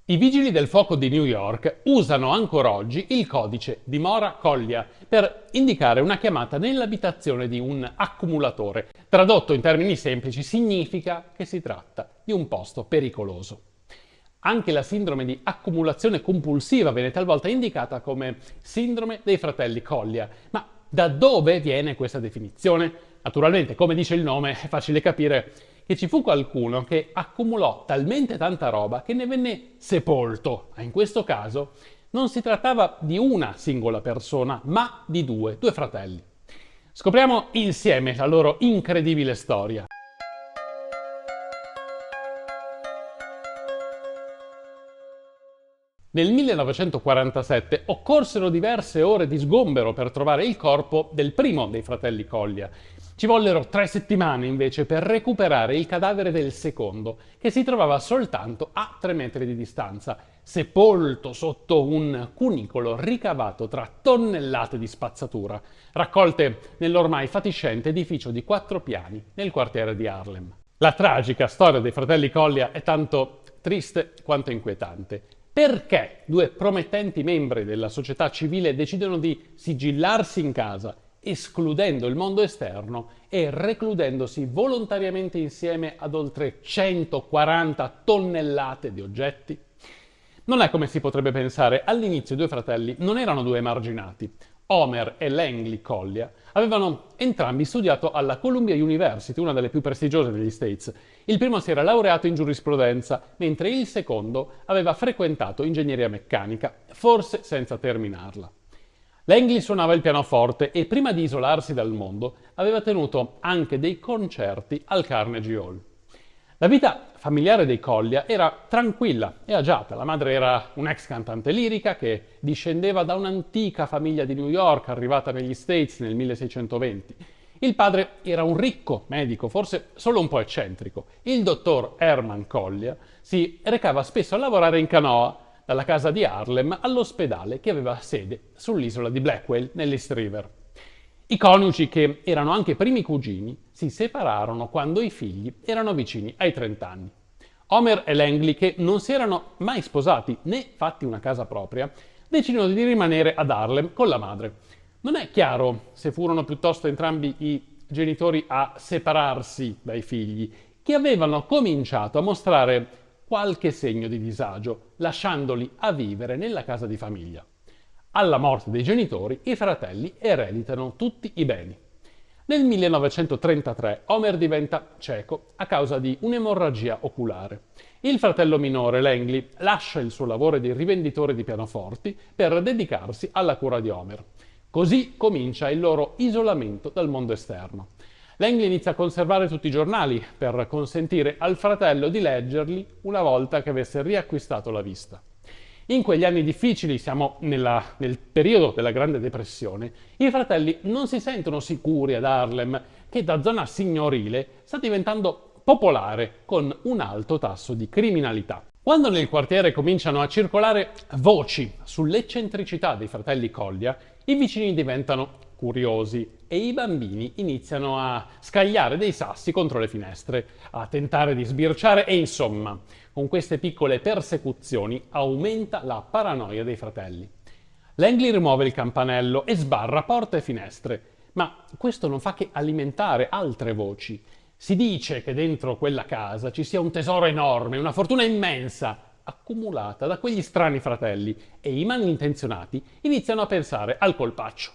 I vigili del fuoco di New York usano ancora oggi il codice di Mora-Collia per indicare una chiamata nell'abitazione di un accumulatore. Tradotto in termini semplici significa che si tratta di un posto pericoloso. Anche la sindrome di accumulazione compulsiva viene talvolta indicata come sindrome dei fratelli Collia. Ma da dove viene questa definizione? Naturalmente, come dice il nome, è facile capire che ci fu qualcuno che accumulò talmente tanta roba che ne venne sepolto. Ma in questo caso non si trattava di una singola persona, ma di due fratelli. Scopriamo insieme la loro incredibile storia. Nel 1947 occorsero diverse ore di sgombero per trovare il corpo del primo dei fratelli Collia. Ci vollero 3 settimane invece per recuperare il cadavere del secondo, che si trovava soltanto a 3 metri di distanza, sepolto sotto un cunicolo ricavato tra tonnellate di spazzatura, raccolte nell'ormai fatiscente edificio di 4 piani nel quartiere di Harlem. La tragica storia dei fratelli Collia è tanto triste quanto inquietante. Perché 2 promettenti membri della società civile decidono di sigillarsi in casa, escludendo il mondo esterno e recludendosi volontariamente insieme ad oltre 140 tonnellate di oggetti? Non è come si potrebbe pensare. All'inizio i 2 fratelli non erano 2 emarginati. Homer e Langley Collia avevano entrambi studiato alla Columbia University, una delle più prestigiose degli States. Il primo si era laureato in giurisprudenza, mentre il secondo aveva frequentato ingegneria meccanica, forse senza terminarla. Langley suonava il pianoforte e prima di isolarsi dal mondo aveva tenuto anche dei concerti al Carnegie Hall. La vita familiare dei Collia era tranquilla e agiata. La madre era un'ex cantante lirica che discendeva da un'antica famiglia di New York arrivata negli States nel 1620. Il padre era un ricco medico, forse solo un po' eccentrico. Il dottor Herman Collia si recava spesso a lavorare in canoa dalla casa di Harlem all'ospedale che aveva sede sull'isola di Blackwell nell'East River. I coniugi, che erano anche primi cugini, si separarono quando i figli erano vicini ai 30 anni. Homer e Langley, che non si erano mai sposati né fatti una casa propria, decidono di rimanere ad Harlem con la madre. Non è chiaro se furono piuttosto entrambi i genitori a separarsi dai figli, che avevano cominciato a mostrare qualche segno di disagio, lasciandoli a vivere nella casa di famiglia. Alla morte dei genitori, i fratelli ereditano tutti i beni. Nel 1933 Homer diventa cieco a causa di un'emorragia oculare. Il fratello minore, Langley, lascia il suo lavoro di rivenditore di pianoforti per dedicarsi alla cura di Homer. Così comincia il loro isolamento dal mondo esterno. Langley inizia a conservare tutti i giornali per consentire al fratello di leggerli una volta che avesse riacquistato la vista. In quegli anni difficili, siamo nel periodo della Grande Depressione, i fratelli non si sentono sicuri ad Harlem, che da zona signorile sta diventando popolare con un alto tasso di criminalità. Quando nel quartiere cominciano a circolare voci sull'eccentricità dei fratelli Collia, i vicini diventano curiosi e i bambini iniziano a scagliare dei sassi contro le finestre, a tentare di sbirciare e insomma, con queste piccole persecuzioni aumenta la paranoia dei fratelli. Langley rimuove il campanello e sbarra porte e finestre, ma questo non fa che alimentare altre voci. Si dice che dentro quella casa ci sia un tesoro enorme, una fortuna immensa, accumulata da quegli strani fratelli, e i malintenzionati iniziano a pensare al colpaccio.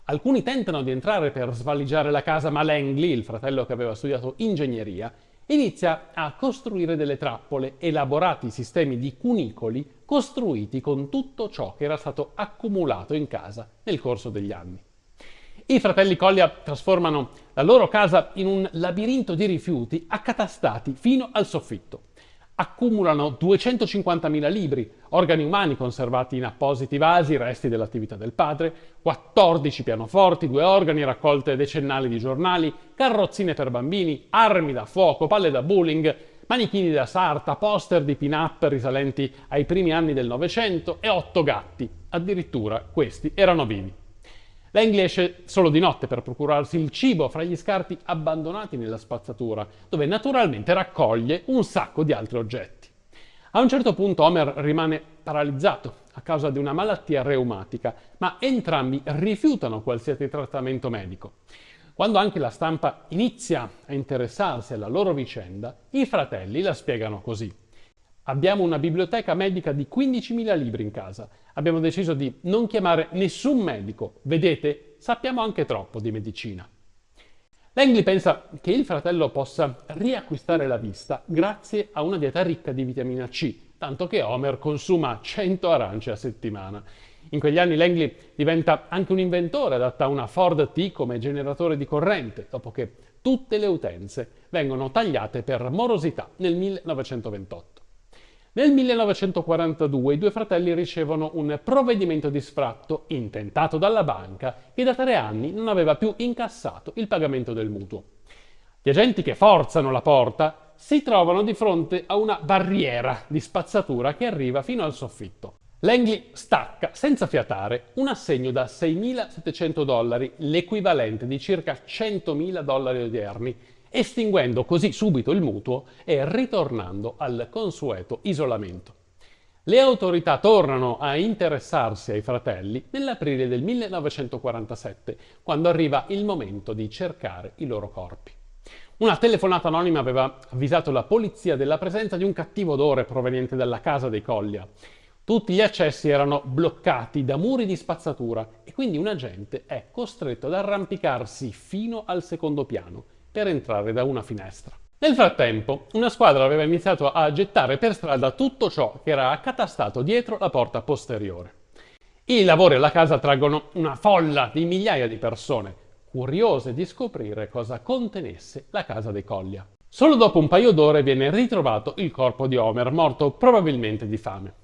Alcuni tentano di entrare per svaligiare la casa, ma Langley, il fratello che aveva studiato ingegneria, inizia a costruire delle trappole, elaborati sistemi di cunicoli costruiti con tutto ciò che era stato accumulato in casa nel corso degli anni. I fratelli Collia trasformano la loro casa in un labirinto di rifiuti accatastati fino al soffitto. Accumulano 250.000 libri, organi umani conservati in appositi vasi, resti dell'attività del padre, 14 pianoforti, 2 organi, raccolte decennali di giornali, carrozzine per bambini, armi da fuoco, palle da bowling, manichini da sarta, poster di pin-up risalenti ai primi anni del Novecento e 8 gatti. Addirittura questi erano vivi. Langley esce solo di notte per procurarsi il cibo fra gli scarti abbandonati nella spazzatura, dove naturalmente raccoglie un sacco di altri oggetti. A un certo punto Homer rimane paralizzato a causa di una malattia reumatica, ma entrambi rifiutano qualsiasi trattamento medico. Quando anche la stampa inizia a interessarsi alla loro vicenda, i fratelli la spiegano così. Abbiamo una biblioteca medica di 15.000 libri in casa. Abbiamo deciso di non chiamare nessun medico. Vedete, sappiamo anche troppo di medicina. Langley pensa che il fratello possa riacquistare la vista grazie a una dieta ricca di vitamina C, tanto che Homer consuma 100 arance a settimana. In quegli anni Langley diventa anche un inventore, adatta una Ford T come generatore di corrente, dopo che tutte le utenze vengono tagliate per morosità nel 1928. Nel 1942 i due fratelli ricevono un provvedimento di sfratto intentato dalla banca che da 3 anni non aveva più incassato il pagamento del mutuo. Gli agenti che forzano la porta si trovano di fronte a una barriera di spazzatura che arriva fino al soffitto. Langley stacca senza fiatare un assegno da $6.700, l'equivalente di circa $100.000 odierni, estinguendo così subito il mutuo e ritornando al consueto isolamento. Le autorità tornano a interessarsi ai fratelli nell'aprile del 1947, quando arriva il momento di cercare i loro corpi. Una telefonata anonima aveva avvisato la polizia della presenza di un cattivo odore proveniente dalla casa dei Collia. Tutti gli accessi erano bloccati da muri di spazzatura e quindi un agente è costretto ad arrampicarsi fino al secondo piano per entrare da una finestra. Nel frattempo, una squadra aveva iniziato a gettare per strada tutto ciò che era accatastato dietro la porta posteriore. I lavori alla casa traggono una folla di migliaia di persone, curiose di scoprire cosa contenesse la casa dei Collia. Solo dopo un paio d'ore viene ritrovato il corpo di Homer, morto probabilmente di fame.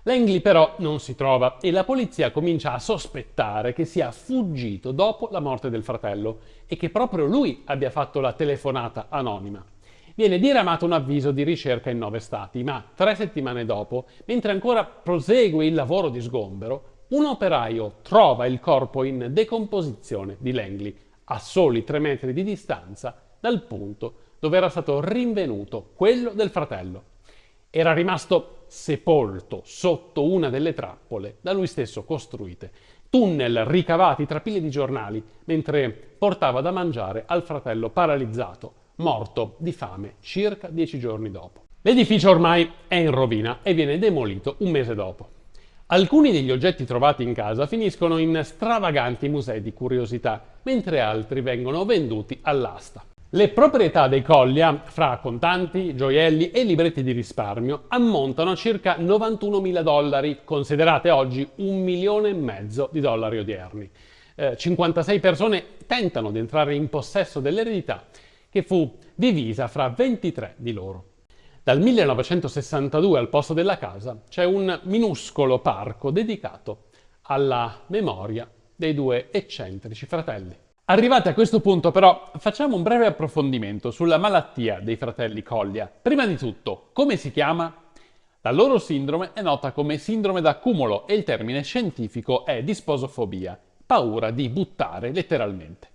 Langley però non si trova e la polizia comincia a sospettare che sia fuggito dopo la morte del fratello e che proprio lui abbia fatto la telefonata anonima. Viene diramato un avviso di ricerca in 9 stati, ma 3 settimane dopo, mentre ancora prosegue il lavoro di sgombero, un operaio trova il corpo in decomposizione di Langley, a soli 3 metri di distanza dal punto dove era stato rinvenuto quello del fratello. Era rimasto sepolto sotto una delle trappole da lui stesso costruite, tunnel ricavati tra pile di giornali, mentre portava da mangiare al fratello paralizzato, morto di fame circa 10 giorni dopo. L'edificio ormai è in rovina e viene demolito un mese dopo. Alcuni degli oggetti trovati in casa finiscono in stravaganti musei di curiosità, mentre altri vengono venduti all'asta. Le proprietà dei Collia, fra contanti, gioielli e libretti di risparmio, ammontano a circa $91.000, considerate oggi $1,5 milioni odierni. 56 persone tentano di entrare in possesso dell'eredità, che fu divisa fra 23 di loro. Dal 1962 al posto della casa c'è un minuscolo parco dedicato alla memoria dei 2 eccentrici fratelli. Arrivati a questo punto però facciamo un breve approfondimento sulla malattia dei fratelli Collia. Prima di tutto, come si chiama? La loro sindrome è nota come sindrome d'accumulo e il termine scientifico è disposofobia, paura di buttare letteralmente.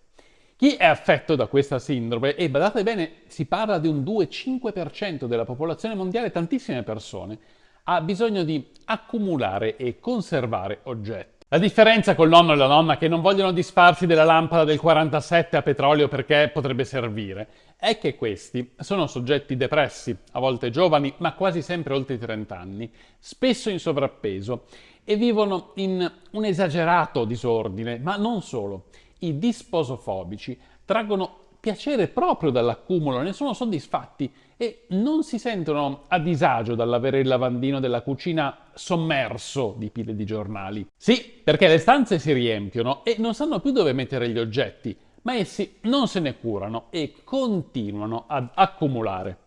Chi è affetto da questa sindrome, e badate bene, si parla di un 2-5% della popolazione mondiale, tantissime persone, ha bisogno di accumulare e conservare oggetti. La differenza col nonno e la nonna che non vogliono disfarsi della lampada del 47 a petrolio perché potrebbe servire è che questi sono soggetti depressi, a volte giovani, ma quasi sempre oltre i 30 anni, spesso in sovrappeso e vivono in un esagerato disordine, ma non solo. I disposofobici traggono piacere proprio dall'accumulo, ne sono soddisfatti e non si sentono a disagio dall'avere il lavandino della cucina sommerso di pile di giornali. Sì, perché le stanze si riempiono e non sanno più dove mettere gli oggetti, ma essi non se ne curano e continuano ad accumulare.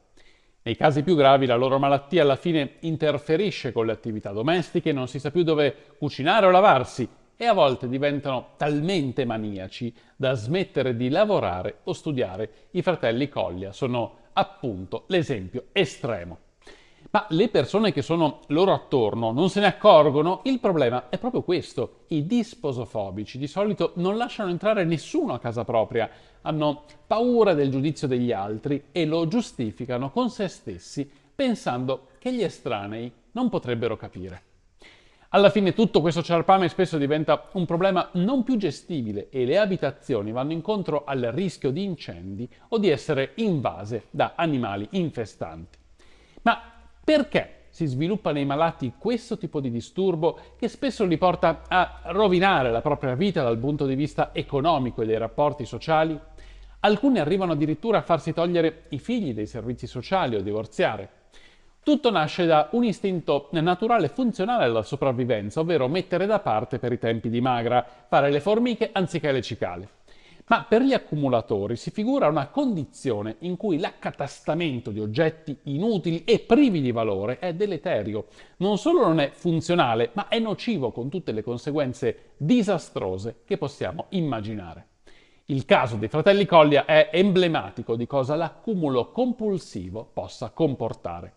Nei casi più gravi la loro malattia alla fine interferisce con le attività domestiche, non si sa più dove cucinare o lavarsi e a volte diventano talmente maniaci da smettere di lavorare o studiare. I fratelli Collia sono appunto l'esempio estremo. Ma le persone che sono loro attorno non se ne accorgono? Il problema è proprio questo. I disposofobici di solito non lasciano entrare nessuno a casa propria, hanno paura del giudizio degli altri e lo giustificano con se stessi pensando che gli estranei non potrebbero capire. Alla fine tutto questo ciarpame spesso diventa un problema non più gestibile e le abitazioni vanno incontro al rischio di incendi o di essere invase da animali infestanti. Ma perché si sviluppa nei malati questo tipo di disturbo che spesso li porta a rovinare la propria vita dal punto di vista economico e dei rapporti sociali? Alcuni arrivano addirittura a farsi togliere i figli dai servizi sociali o divorziare. Tutto nasce da un istinto naturale e funzionale alla sopravvivenza, ovvero mettere da parte per i tempi di magra, fare le formiche anziché le cicale. Ma per gli accumulatori si figura una condizione in cui l'accatastamento di oggetti inutili e privi di valore è deleterio. Non solo non è funzionale, ma è nocivo con tutte le conseguenze disastrose che possiamo immaginare. Il caso dei fratelli Collia è emblematico di cosa l'accumulo compulsivo possa comportare.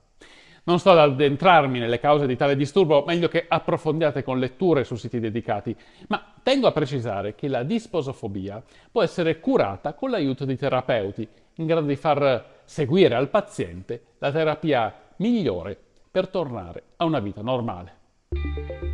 Non sto ad addentrarmi nelle cause di tale disturbo, meglio che approfondiate con letture su siti dedicati, ma tengo a precisare che la disposofobia può essere curata con l'aiuto di terapeuti, in grado di far seguire al paziente la terapia migliore per tornare a una vita normale.